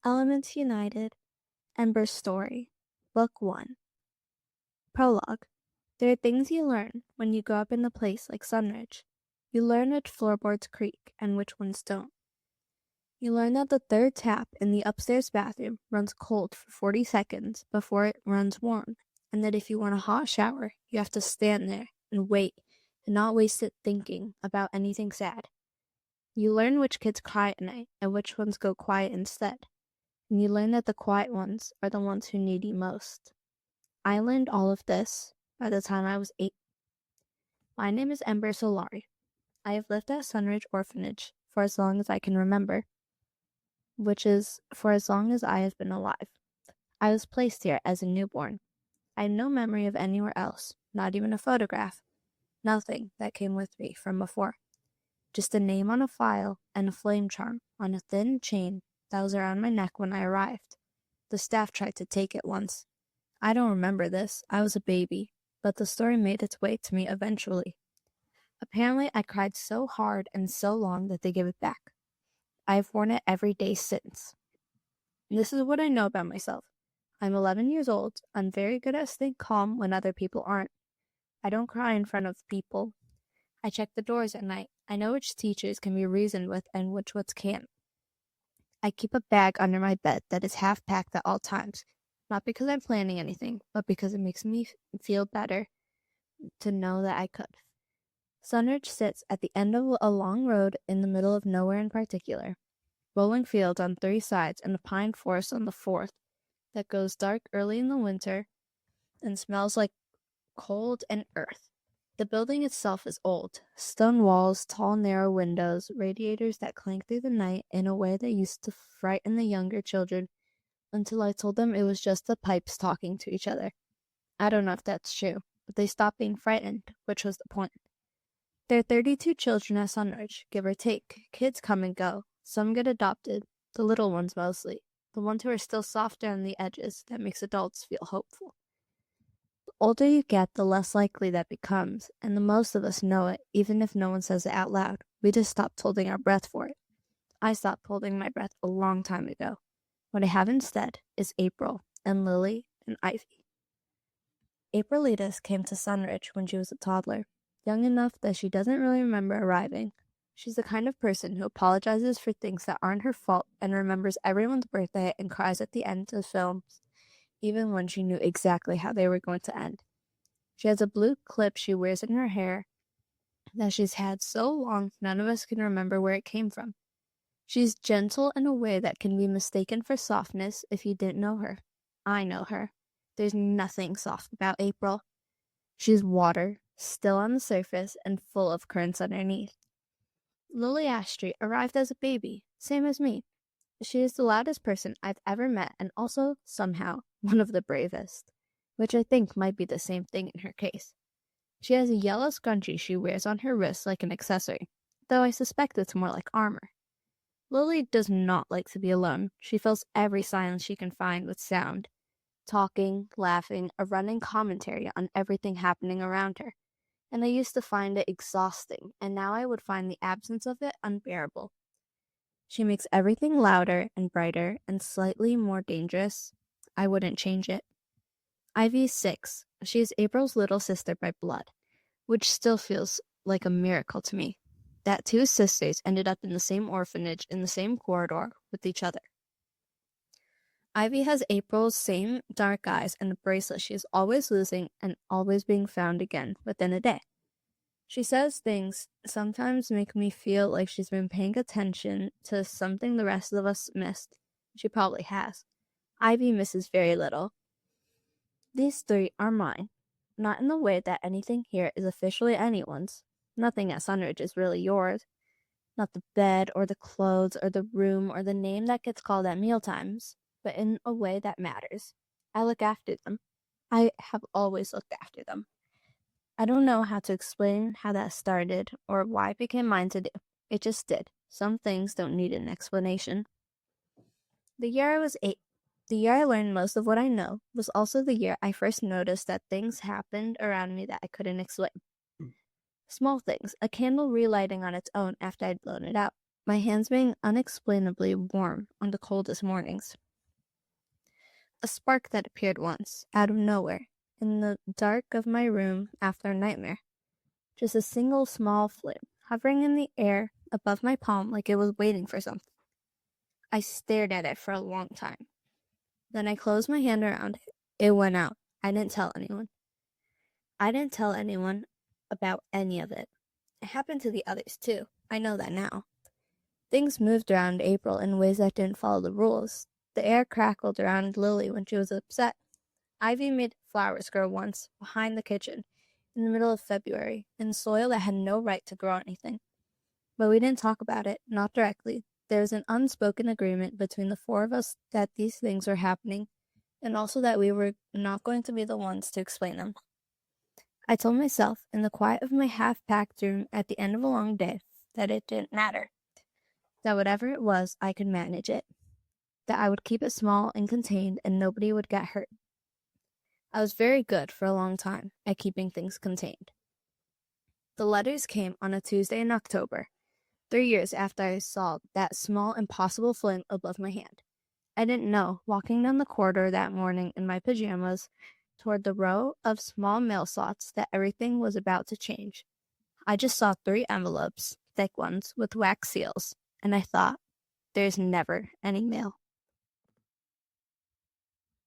Elements United, Ember Story, Book 1. Prologue. There are things you learn when you grow up in a place like Sunridge. You learn which floorboards creak and which ones don't. You learn that the third tap in the upstairs bathroom runs cold for 40 seconds before it runs warm, and that if you want a hot shower, you have to stand there and wait and not waste it thinking about anything sad. You learn which kids cry at night and which ones go quiet instead. And you learn that the quiet ones are the ones who need you most. I learned all of this by the time I was 8. My name is Ember Solari. I have lived at Sunridge Orphanage for as long as I can remember, which is for as long as I have been alive. I was placed here as a newborn. I have no memory of anywhere else, not even a photograph. Nothing that came with me from before. Just a name on a file and a flame charm on a thin chain that was around my neck when I arrived. The staff tried to take it once. I don't remember this. I was a baby, but the story made its way to me eventually. Apparently, I cried so hard and so long that they gave it back. I have worn it every day since. This is what I know about myself. I'm 11 years old. I'm very good at staying calm when other people aren't. I don't cry in front of people. I check the doors at night. I know which teachers can be reasoned with and which ones can't. I keep a bag under my bed that is half packed at all times, not because I'm planning anything, but because it makes me feel better to know that I could. Sunridge sits at the end of a long road in the middle of nowhere in particular. Rolling fields on 3 sides and a pine forest on the 4th that goes dark early in the winter and smells like cold and earth. The building itself is old. Stone walls, tall narrow windows, radiators that clank through the night in a way that used to frighten the younger children until I told them it was just the pipes talking to each other. I don't know if that's true, but they stopped being frightened, which was the point. There are 32 children at Sunridge, give or take. Kids come and go. Some get adopted, the little ones mostly, the ones who are still softer on the edges that makes adults feel hopeful. The older you get, the less likely that becomes, and the most of us know it, even if no one says it out loud. We just stopped holding our breath for it. I stopped holding my breath a long time ago. What I have instead is April and Lily and Ivy. Aprilitas came to Sunridge when she was a toddler, young enough that she doesn't really remember arriving. She's the kind of person who apologizes for things that aren't her fault and remembers everyone's birthday and cries at the end of films, even when she knew exactly how they were going to end. She has a blue clip she wears in her hair that she's had so long none of us can remember where it came from. She's gentle in a way that can be mistaken for softness if you didn't know her. I know her. There's nothing soft about April. She's water, still on the surface and full of currents underneath. Lily Astry arrived as a baby, same as me. She is the loudest person I've ever met and also, somehow, one of the bravest, which I think might be the same thing in her case. She has a yellow scrunchie she wears on her wrist like an accessory, though I suspect it's more like armor. Lily does not like to be alone. She fills every silence she can find with sound, talking, laughing, a running commentary on everything happening around her. And I used to find it exhausting, and now I would find the absence of it unbearable. She makes everything louder and brighter and slightly more dangerous. I wouldn't change it. Ivy is 6. She is April's little sister by blood, which still feels like a miracle to me, that 2 sisters ended up in the same orphanage in the same corridor with each other. Ivy has April's same dark eyes and a bracelet she is always losing and always being found again within a day. She says things sometimes make me feel like she's been paying attention to something the rest of us missed. She probably has. Ivy misses very little. These 3 are mine, not in the way that anything here is officially anyone's. Nothing at Sunridge is really yours. Not the bed or the clothes or the room or the name that gets called at mealtimes, but in a way that matters. I look after them. I have always looked after them. I don't know how to explain how that started or why it became mine to do. It just did. Some things don't need an explanation. The year I was 8, the year I learned most of what I know, was also the year I first noticed that things happened around me that I couldn't explain. Small things, a candle relighting on its own after I'd blown it out, my hands being unexplainably warm on the coldest mornings. A spark that appeared once, out of nowhere, in the dark of my room after a nightmare. Just a single small flame, hovering in the air above my palm like it was waiting for something. I stared at it for a long time. Then I closed my hand around it. It went out. I didn't tell anyone. I didn't tell anyone about any of it. It happened to the others too. I know that now. Things moved around April in ways that didn't follow the rules. The air crackled around Lily when she was upset. Ivy made flowers grow once, behind the kitchen, in the middle of February, in soil that had no right to grow anything. But we didn't talk about it, not directly. There was an unspoken agreement between the four of us that these things were happening, and also that we were not going to be the ones to explain them. I told myself, in the quiet of my half-packed room at the end of a long day, that it didn't matter. That whatever it was, I could manage it. That I would keep it small and contained and nobody would get hurt. I was very good for a long time at keeping things contained. The letters came on a Tuesday in October, 3 years after I saw that small impossible flame above my hand. I didn't know, walking down the corridor that morning in my pajamas toward the row of small mail slots, that everything was about to change. I just saw 3 envelopes, thick ones, with wax seals, and I thought, there's never any mail.